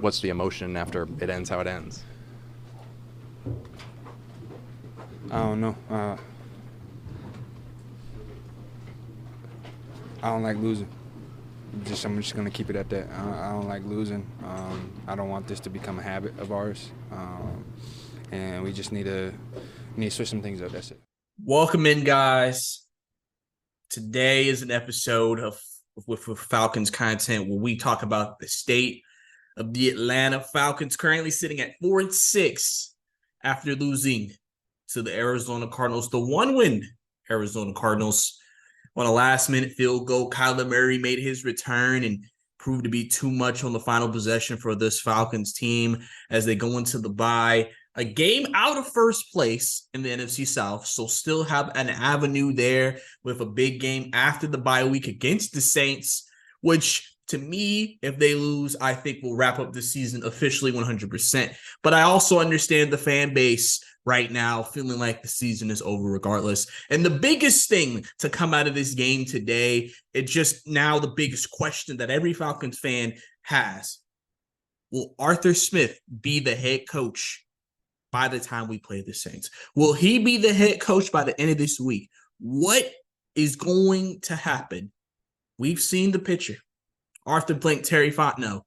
what's the emotion after it ends how it ends? I don't know. I don't like losing. I'm just gonna keep it at that. I don't like losing. I don't want this to become a habit of ours, and we just need to switch some things up. That's it. Welcome in, guys. Today is an episode with Falcons content where we talk about the state of the Atlanta Falcons, currently sitting at 4-6 after losing to the Arizona Cardinals. The one-win Arizona Cardinals on a last-minute field goal. Kyler Murray made his return and proved to be too much on the final possession for this Falcons team as they go into the bye. A game out of first place in the NFC South, so still have an avenue there with a big game after the bye week against the Saints, which to me, if they lose, I think will wrap up the season officially 100%. But I also understand the fan base right now feeling like the season is over regardless. And the biggest thing to come out of this game today, it's just now the biggest question that every Falcons fan has. Will Arthur Smith be the head coach by the time we play the Saints? Will he be the head coach by the end of this week? What is going to happen? We've seen the picture. Arthur Blank, Terry Fontenot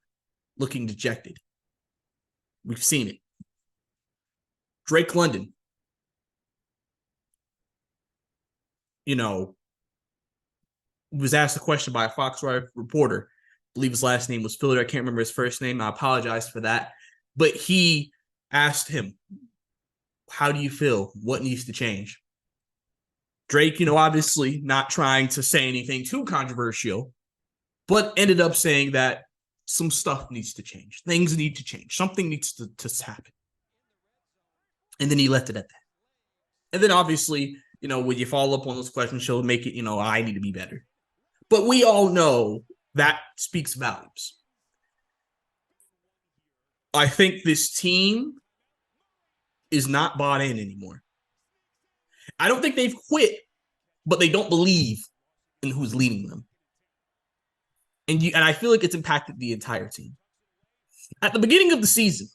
looking dejected. We've seen it. Drake London, was asked a question by a Fox reporter. I believe his last name was Felder. I can't remember his first name. I apologize for that. But he asked him, how do you feel? What needs to change? Drake, obviously not trying to say anything too controversial, but ended up saying that some stuff needs to change. Things need to change. Something needs to happen. And then he left it at that. And then obviously, when you follow up on those questions, she'll make it, I need to be better. But we all know that speaks volumes. I think this team is not bought in anymore. I don't think they've quit, but they don't believe in who's leading them. And I feel like it's impacted the entire team. At the beginning of the season,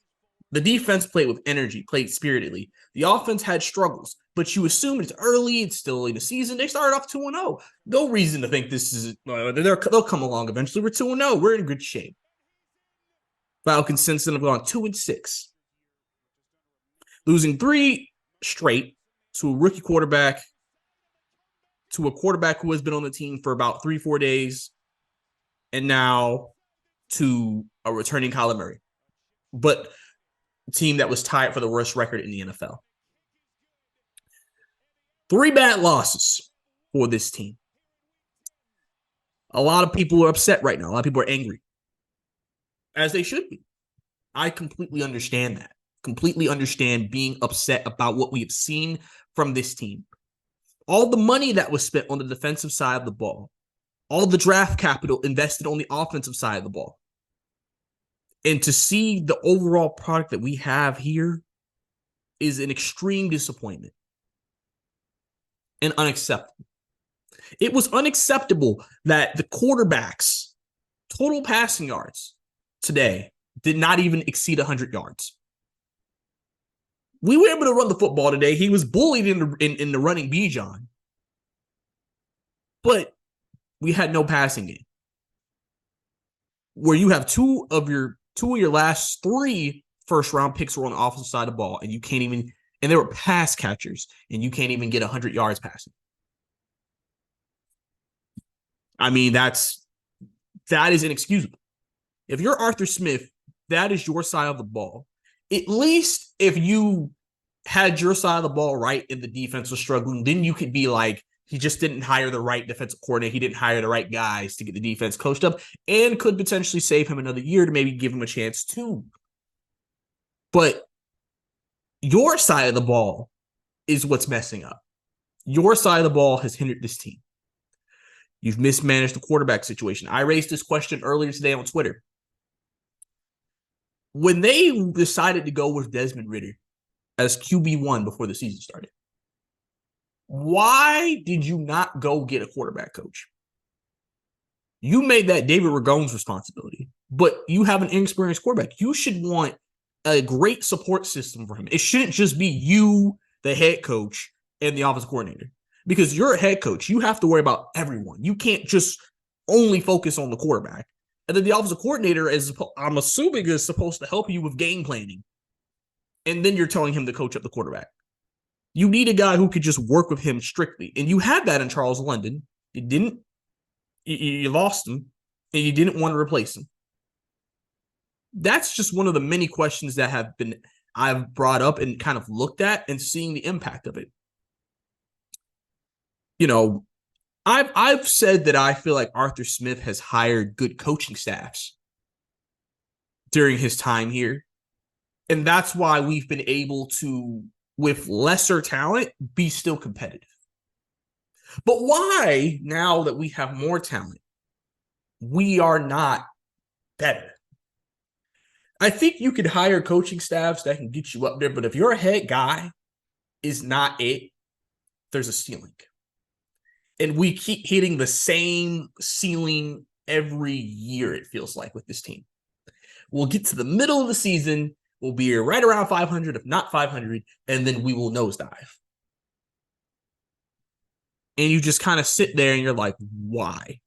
the defense played with energy, played spiritedly. The offense had struggles, but you assume it's early, it's still in the season. They started off 2-0. No reason to think this is they'll come along eventually. We're 2-0. We're in good shape. Falcons since then have gone 2-6. Losing 3 straight to a rookie quarterback, to a quarterback who has been on the team for about 3-4 days, and now to a returning Kyler Murray. But a team that was tied for the worst record in the NFL. 3 bad losses for this team. A lot of people are upset right now. A lot of people are angry. As they should be. I completely understand that. Completely understand being upset about what we have seen from this team. All the money that was spent on the defensive side of the ball. All the draft capital invested on the offensive side of the ball. And to see the overall product that we have here is an extreme disappointment. And unacceptable. It was unacceptable that the quarterback's total passing yards today did not even exceed 100 yards. We were able to run the football today. He was bullied in the running Bijan. But we had no passing game. Where you have two of your last 3 first-round picks were on the offensive side of the ball, and you can't even, and they were pass catchers, and you can't even get 100 yards passing. I mean, that is inexcusable. If you're Arthur Smith, that is your side of the ball. At least if you had your side of the ball right and the defense was struggling, then you could be like, he just didn't hire the right defensive coordinator. He didn't hire the right guys to get the defense coached up and could potentially save him another year to maybe give him a chance too. But your side of the ball is what's messing up. Your side of the ball has hindered this team. You've mismanaged the quarterback situation. I raised this question earlier today on Twitter. When they decided to go with Desmond Ridder as QB1 before the season started, why did you not go get a quarterback coach? You made that David Ragone's responsibility. but you have an inexperienced quarterback. You should want a great support system for him. It shouldn't just be you, the head coach, and the offensive coordinator. Because you're a head coach. You have to worry about everyone. You can't just only focus on the quarterback. And then the offensive coordinator, I'm assuming, is supposed to help you with game planning. And then you're telling him to coach up the quarterback. You need a guy who could just work with him strictly. And you had that in Charles London. You didn't. You lost him, and you didn't want to replace him. That's just one of the many questions that I've brought up and kind of looked at and seeing the impact of it. You know, I've said that I feel like Arthur Smith has hired good coaching staffs during his time here. And that's why we've been able to, with lesser talent, be still competitive. But why, now that we have more talent, we are not better? I think you could hire coaching staffs that can get you up there, but if your head guy is not it, there's a ceiling. And we keep hitting the same ceiling every year, it feels like, with this team. We'll get to the middle of the season, we'll be right around 500, if not 500, and then we will nosedive. And you just kind of sit there and you're like, why?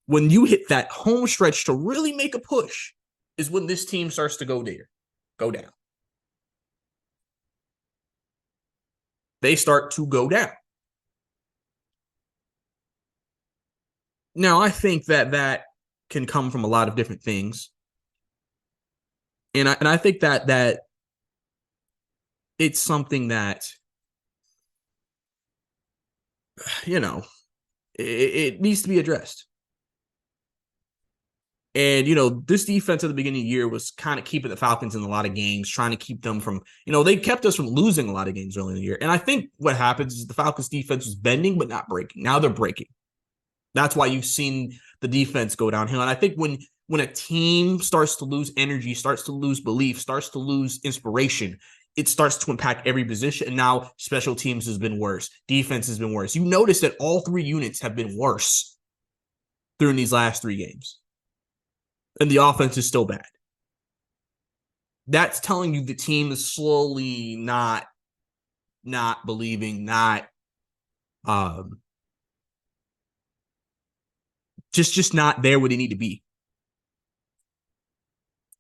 When you hit that home stretch to really make a push, is when this team starts to go down. They start to go down. Now, I think that can come from a lot of different things. And I think that it's something that, you know, it needs to be addressed. And, you know, this defense at the beginning of the year was kind of keeping the Falcons in a lot of games, trying to keep them from, you know, they kept us from losing a lot of games early in the year. And I think what happens is the Falcons defense was bending, but not breaking. Now they're breaking. That's why you've seen the defense go downhill. And I think when a team starts to lose energy, starts to lose belief, starts to lose inspiration, it starts to impact every position. And now special teams has been worse. Defense has been worse. You notice that all three units have been worse during these last 3 games. And the offense is still bad. That's telling you the team is slowly not believing, just not there where they need to be.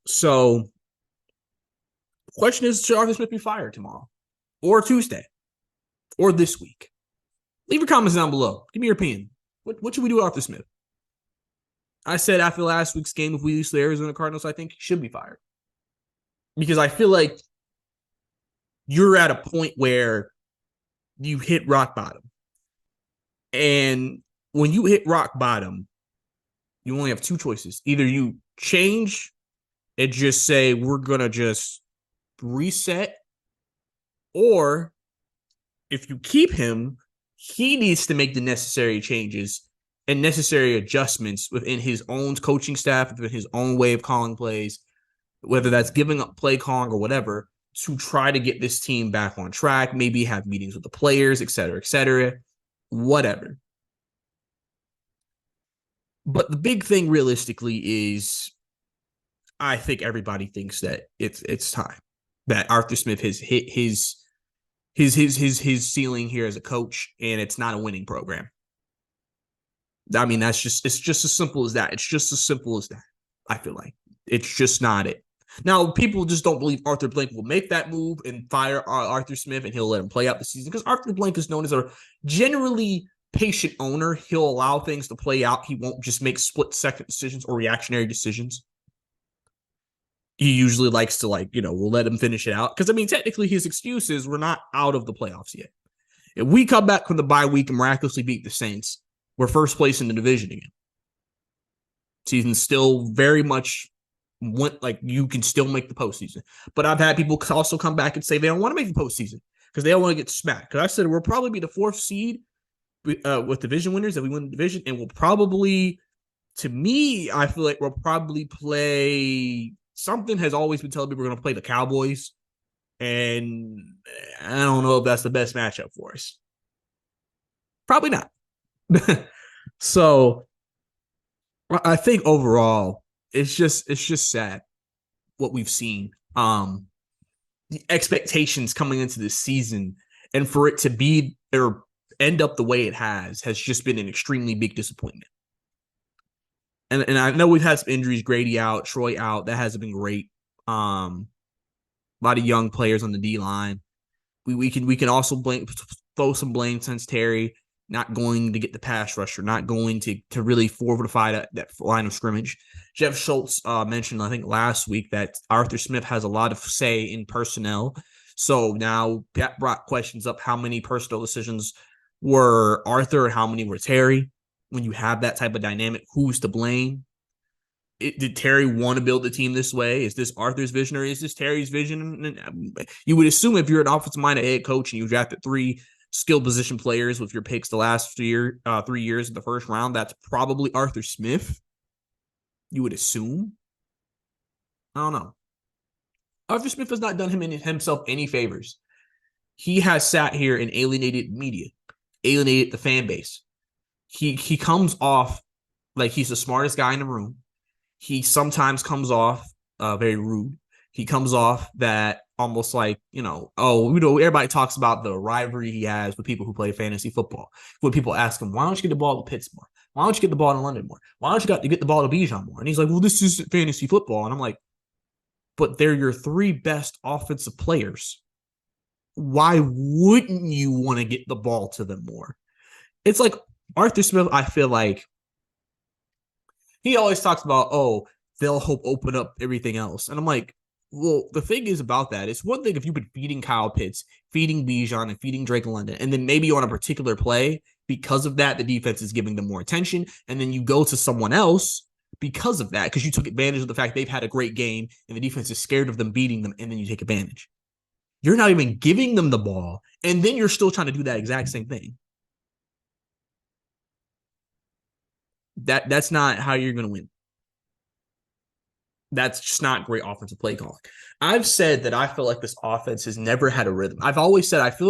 So the question is, should Arthur Smith be fired tomorrow or Tuesday or this week? Leave your comments down below. Give me your opinion. What should we do with Arthur Smith? I said after last week's game, if we lose to the Arizona Cardinals, I think he should be fired. Because I feel like you're at a point where you hit rock bottom. And when you hit rock bottom, you only have 2 choices. Either you change and just say, we're going to just reset. Or if you keep him, he needs to make the necessary changes and necessary adjustments within his own coaching staff, within his own way of calling plays, whether that's giving up play calling or whatever, to try to get this team back on track, maybe have meetings with the players, et cetera, whatever. But the big thing realistically is, I think everybody thinks that it's time that Arthur Smith has hit his ceiling here as a coach, and it's not a winning program. I mean, it's just as simple as that. It's just as simple as that. I feel like it's just not it. Now, people just don't believe Arthur Blank will make that move and fire Arthur Smith, and he'll let him play out the season, because Arthur Blank is known as a generally patient owner. He'll allow things to play out. He won't just make split-second decisions or reactionary decisions. He usually likes to, we'll let him finish it out. Because, I mean, technically his excuse is we're not out of the playoffs yet. If we come back from the bye week and miraculously beat the Saints, we're first place in the division again. Season's still very much you can still make the postseason. But I've had people also come back and say they don't want to make the postseason because they don't want to get smacked. Because I said we'll probably be the 4th seed with division winners if we win the division, and we'll probably, to me, I feel like we'll probably play. Something has always been telling me we're going to play the Cowboys, and I don't know if that's the best matchup for us. Probably not. So I think overall, it's just sad what we've seen. The expectations coming into this season, and for it to be or end up the way it has just been an extremely big disappointment. And I know we've had some injuries, Grady out, Troy out. That hasn't been great. A lot of young players on the D line. We can also throw some blame since Terry not going to get the pass rusher, not going to really fortify that line of scrimmage. Jeff Schultz mentioned, I think, last week that Arthur Smith has a lot of say in personnel. So now that brought questions up: how many personnel decisions were Arthur and how many were Terry? When you have that type of dynamic, who's to blame? Did Terry want to build the team this way? Is this Arthur's vision or is this Terry's vision? You would assume if you're an offensive-minded head coach and you drafted 3 skill position players with your picks the last 3 years in the first round, that's probably Arthur Smith. You would assume. I don't know. Arthur Smith has not done himself any favors. He has sat here and alienated media, alienated the fan base. He comes off like he's the smartest guy in the room. He sometimes comes off very rude. He comes off that almost like, everybody talks about the rivalry he has with people who play fantasy football. When people ask him, why don't you get the ball to Pitts more? Why don't you get the ball to London more? Why don't you get the ball to Bijan more? And he's like, well, this is fantasy football. And I'm like, but they're your 3 best offensive players. Why wouldn't you want to get the ball to them more? It's like Arthur Smith, I feel like he always talks about, they'll help open up everything else. And I'm like, well, the thing is about that, it's one thing if you've been feeding Kyle Pitts, feeding Bijan, and feeding Drake London, and then maybe on a particular play, because of that, the defense is giving them more attention, and then you go to someone else because of that, because you took advantage of the fact they've had a great game, and the defense is scared of them beating them, and then you take advantage. You're not even giving them the ball, and then you're still trying to do that exact same thing. That's not how you're going to win. That's just not great offensive play calling. I've said that I feel like this offense has never had a rhythm. I've always said I've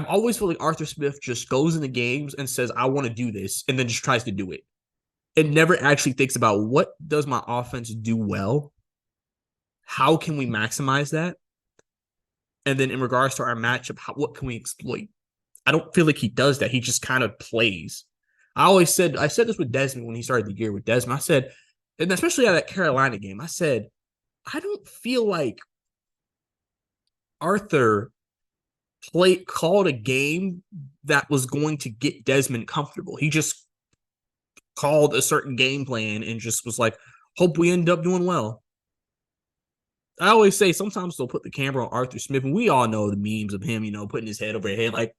always felt like Arthur Smith just goes into games and says, I want to do this, and then just tries to do it. And never actually thinks about, what does my offense do well? How can we maximize that? And then in regards to our matchup, what can we exploit? I don't feel like he does that. He just kind of plays. I said this with Desmond when he started the year with Desmond. I said, and especially at that Carolina game, I said, I don't feel like Arthur called a game that was going to get Desmond comfortable. He just called a certain game plan and just was like, hope we end up doing well. I always say sometimes they'll put the camera on Arthur Smith, and we all know the memes of him, putting his head over his head, like,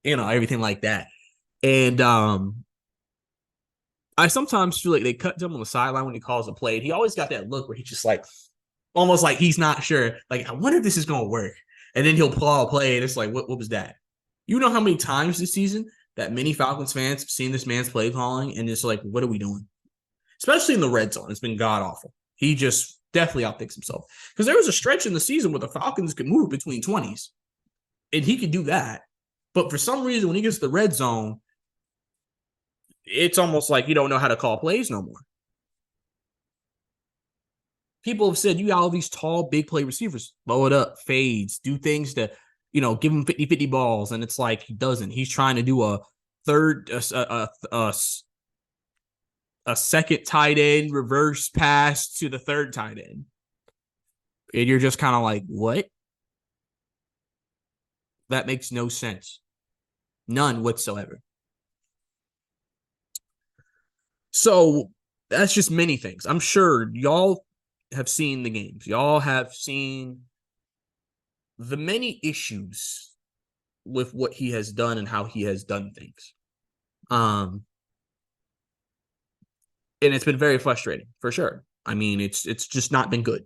everything like that. And I sometimes feel like they cut him on the sideline when he calls a play. And he always got that look where he's just like, almost like he's not sure. Like, I wonder if this is going to work. And then he'll pull out a play, and it's like, what was that? You know how many times this season that many Falcons fans have seen this man's play calling, and it's like, what are we doing? Especially in the red zone. It's been god-awful. He just definitely outthinks himself. Because there was a stretch in the season where the Falcons could move between 20s, and he could do that. But for some reason, when he gets to the red zone, it's almost like you don't know how to call plays no more. People have said, you got all these tall, big play receivers, blow it up, fades, do things to, give him 50-50 balls. And it's like, he doesn't. He's trying to do a second tight end reverse pass to the third tight end. And you're just kind of like, what? That makes no sense. None whatsoever. So that's just many things. I'm sure y'all have seen the games. Y'all have seen the many issues with what he has done and how he has done things. And it's been very frustrating, for sure. I mean, it's just not been good.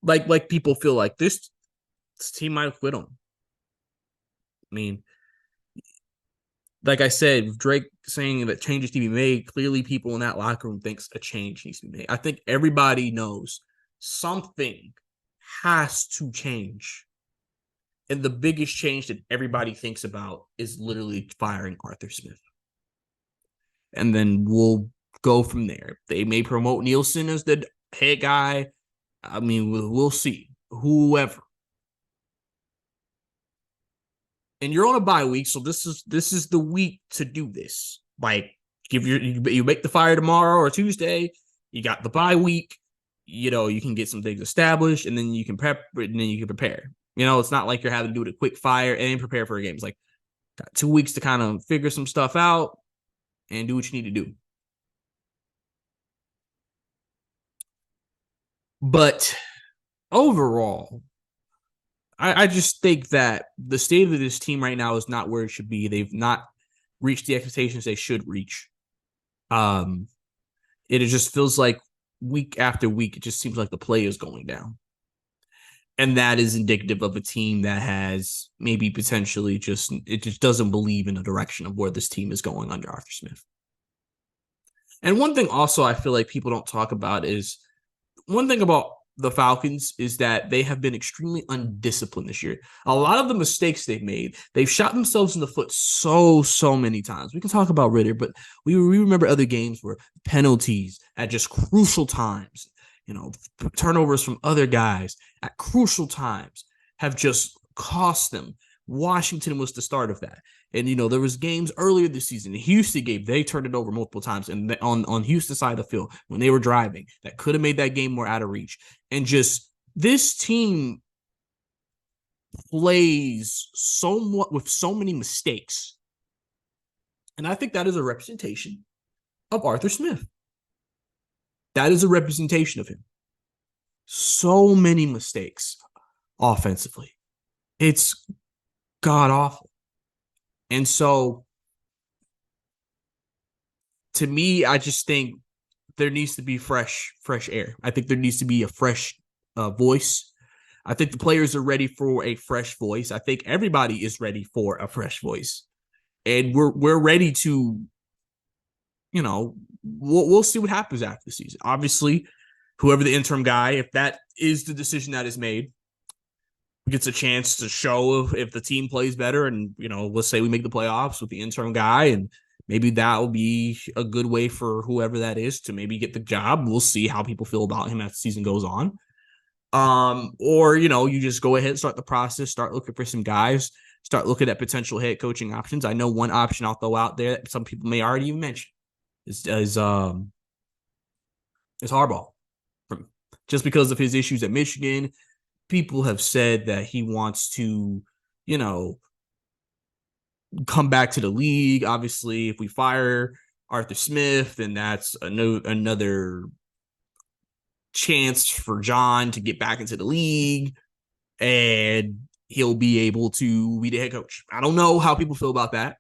Like people feel like this team might have quit him. I mean, like I said, Drake saying that changes to be made, clearly people in that locker room thinks a change needs to be made. I think everybody knows something has to change. And the biggest change that everybody thinks about is literally firing Arthur Smith. And then we'll go from there. They may promote Nielsen as the head guy. I mean, we'll see. Whoever. And you're on a bye week, so this is the week to do this. Like, you make the fire tomorrow or Tuesday. You got the bye week. You can get some things established, and then you can prep, and then you can prepare. It's not like you're having to do it a quick fire and prepare for a game. It's like got 2 weeks to kind of figure some stuff out and do what you need to do. But overall, I just think that the state of this team right now is not where it should be. They've not reached the expectations they should reach. It just feels like week after week, it just seems like the play is going down. And that is indicative of a team that has maybe potentially just doesn't believe in the direction of where this team is going under Arthur Smith. And one thing also I feel like people don't talk about is one thing about the Falcons is that they have been extremely undisciplined this year. A lot of the mistakes they've made, they've shot themselves in the foot so many times. We can talk about Ritter, but we remember other games where penalties at just crucial times, turnovers from other guys at crucial times have just cost them. Washington was the start of that. And, there was games earlier this season. The Houston game, they turned it over multiple times. And on Houston's side of the field, when they were driving, that could have made that game more out of reach. And just this team plays somewhat with so many mistakes. And I think that is a representation of Arthur Smith. That is a representation of him. So many mistakes offensively. It's god awful. And so, to me, I just think there needs to be fresh air. I think there needs to be a fresh voice. I think the players are ready for a fresh voice. I think everybody is ready for a fresh voice. And we're ready to, we'll see what happens after the season. Obviously, whoever the interim guy, if that is the decision that is made, gets a chance to show if the team plays better, and let's say we make the playoffs with the interim guy, and maybe that will be a good way for whoever that is to maybe get the job. We'll see how people feel about him as the season goes on. Or you just go ahead and start the process, start looking for some guys, start looking at potential head coaching options. I know one option I'll throw out there that some people may already even mention is Harbaugh. Just because of his issues at Michigan, people have said that he wants to, come back to the league. Obviously, if we fire Arthur Smith, then that's another chance for John to get back into the league, and he'll be able to be the head coach. I don't know how people feel about that.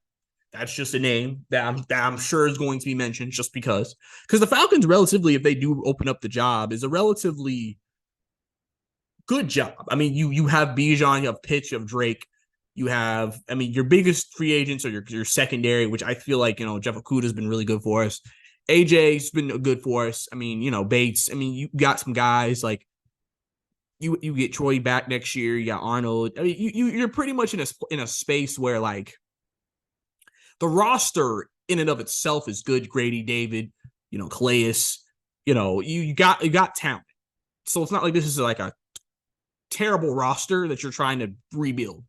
That's just a name that I'm sure is going to be mentioned just because the Falcons, relatively, if they do open up the job, is a relatively good job. I mean, you have Bijan, you have Pitch, you have Drake, you have, your biggest free agents are your secondary, which I feel like, Jeff Okudah's been really good for us. AJ's been good for us. Bates. You got some guys like you get Troy back next year. You got Arnold. You're pretty much in a space where like the roster in and of itself is good. Grady, David, Calais. You got talent. So it's not like this is like a terrible roster that you're trying to rebuild.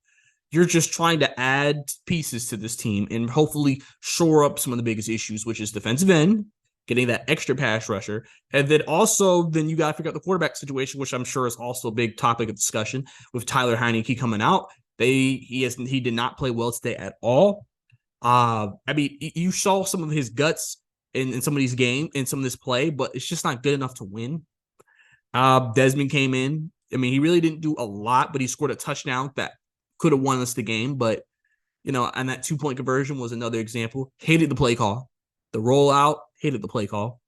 You're just trying to add pieces to this team and hopefully shore up some of the biggest issues, which is defensive end, getting that extra pass rusher. And then you got to figure out the quarterback situation, which I'm sure is also a big topic of discussion with Tyler Heinicke coming out. He did not play well today at all. You saw some of his guts in some of these games, in some of this play, but it's just not good enough to win. Desmond came in. He really didn't do a lot, but he scored a touchdown that could have won us the game. But, and that 2-point conversion was another example. Hated the play call. The rollout, hated the play call.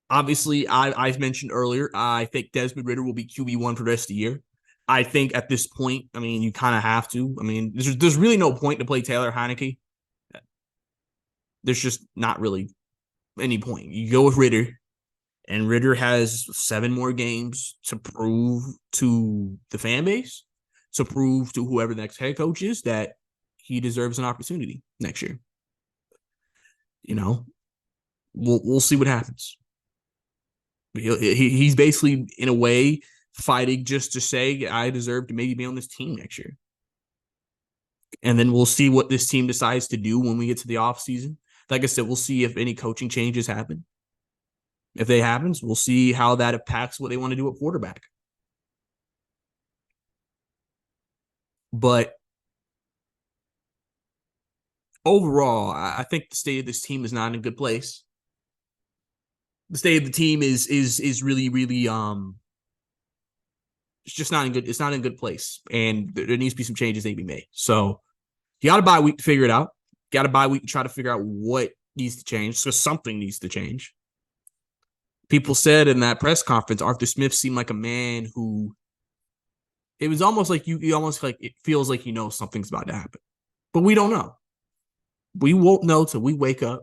Obviously, I've mentioned earlier, I think Desmond Ridder will be QB1 for the rest of the year. I think at this point, you kind of have to. There's really no point to play Taylor Heinicke. There's just not really any point. You go with Ridder, and Ridder has 7 more games to prove to the fan base, to prove to whoever the next head coach is that he deserves an opportunity next year. You know, we'll see what happens. He's basically, in a way, fighting just to say I deserve to maybe be on this team next year. And then we'll see what this team decides to do when we get to the offseason. Like I said, we'll see if any coaching changes happen. If they happens, we'll see how that impacts what they want to do at quarterback. But overall, I think the state of this team is not in a good place. The state of the team is really, really it's just not in good. It's not in a good place, and there needs to be some changes that need to be made. So you got to buy a week to figure it out. Got to buy a week to try to figure out what needs to change. So something needs to change. People said in that press conference, Arthur Smith seemed like a man who, it was almost like you almost like, it feels like you know something's about to happen, but we don't know. We won't know till we wake up,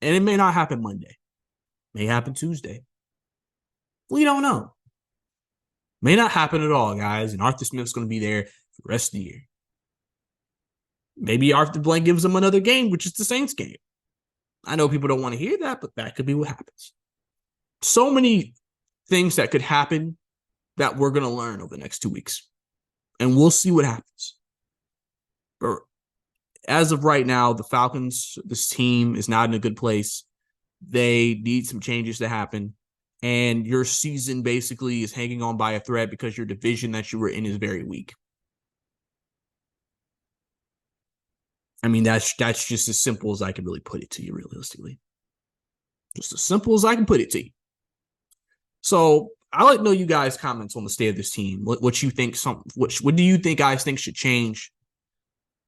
and it may not happen Monday. It may happen Tuesday. We don't know. May not happen at all, guys. And Arthur Smith's going to be there for the rest of the year. Maybe Arthur Blank gives them another game, which is the Saints game. I know people don't want to hear that, but that could be what happens. So many things that could happen that we're going to learn over the next 2 weeks. And we'll see what happens. But as of right now, the Falcons, this team is not in a good place. They need some changes to happen. And your season basically is hanging on by a thread because your division that you were in is very weak. I mean, that's just as simple as I can really put it to you, realistically. Just as simple as I can put it to you. So I'd like to know you guys' comments on the state of this team. What you think? What do you think guys think should change?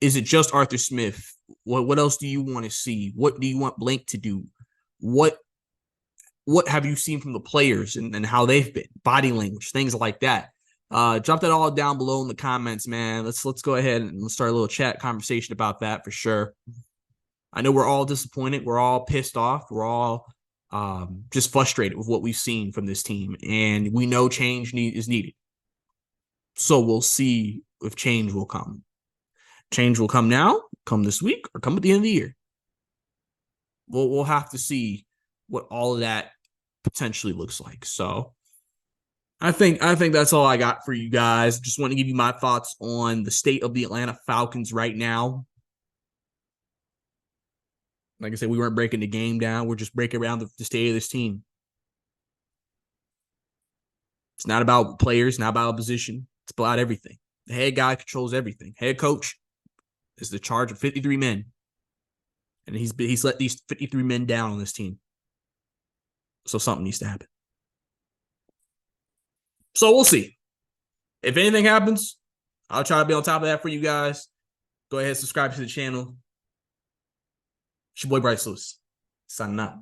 Is it just Arthur Smith? What else do you want to see? What do you want Blank to do? What have you seen from the players and how they've been? Body language, things like that. Drop that all down below in the comments, man. Let's go ahead and let's start a little chat conversation about that for sure. I know we're all disappointed. We're all pissed off. We're all just frustrated with what we've seen from this team. And we know change is needed. So we'll see if change will come. Change will come now, come this week, or come at the end of the year. We'll have to see what all of that potentially looks like. So I think that's all I got for you guys. Just want to give you my thoughts on the state of the Atlanta Falcons right now. Like I said, we weren't breaking the game down. We're just breaking around the state of this team. It's not about players, not about position. It's about everything. The head guy controls everything. Head coach is the charge of 53 men. And he's let these 53 men down on this team. So something needs to happen. So we'll see. If anything happens, I'll try to be on top of that for you guys. Go ahead and subscribe to the channel. It's your boy Bryce Lewis. Signing out.